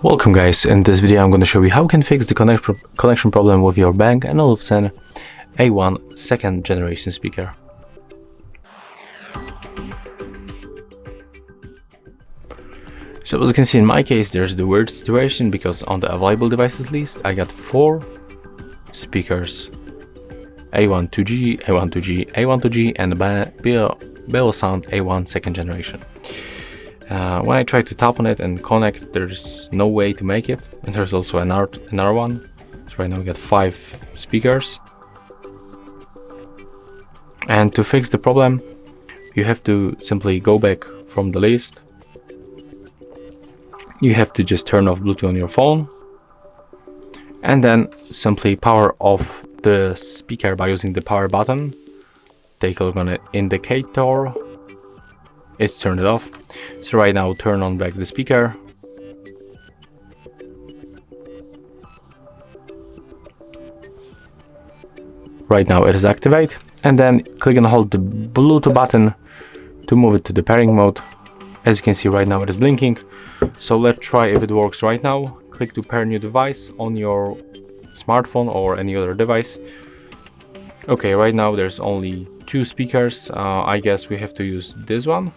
Welcome guys, in this video I'm going to show you how you can fix the connection problem with your Bang Olufsen A1 second generation speaker. So as you can see in my case, there's the weird situation because on the available devices list I got 4 speakers: A1 2G, A1 2G, A1 2G and Beosound A1 second generation. When I try to tap on it and connect, there's no way to make it, and there's also another one. So right now we got 5 speakers, and to fix the problem you have to simply go back from the list. You have to just turn off Bluetooth on your phone and then simply power off the speaker by using the power button. Take a look on the indicator. It's turned it off. So right now turn on back the speaker. Right now it is activated, and then click and hold the Bluetooth button to move it to the pairing mode. As you can see right now it is blinking. So let's try if it works right now. Click to pair new device on your smartphone or any other device. Okay, right now there's only 2 speakers. I guess we have to use this one.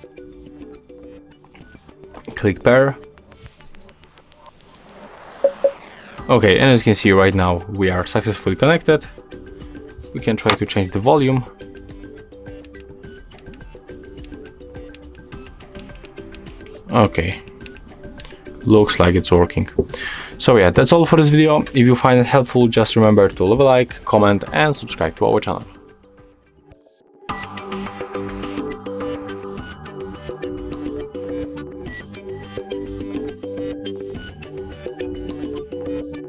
Click pair. Okay, and as you can see right now we are successfully connected. We can try to change the volume. Okay, looks like it's working. So yeah, that's all for this video. If you find it helpful, just remember to leave a like, comment and subscribe to our channel.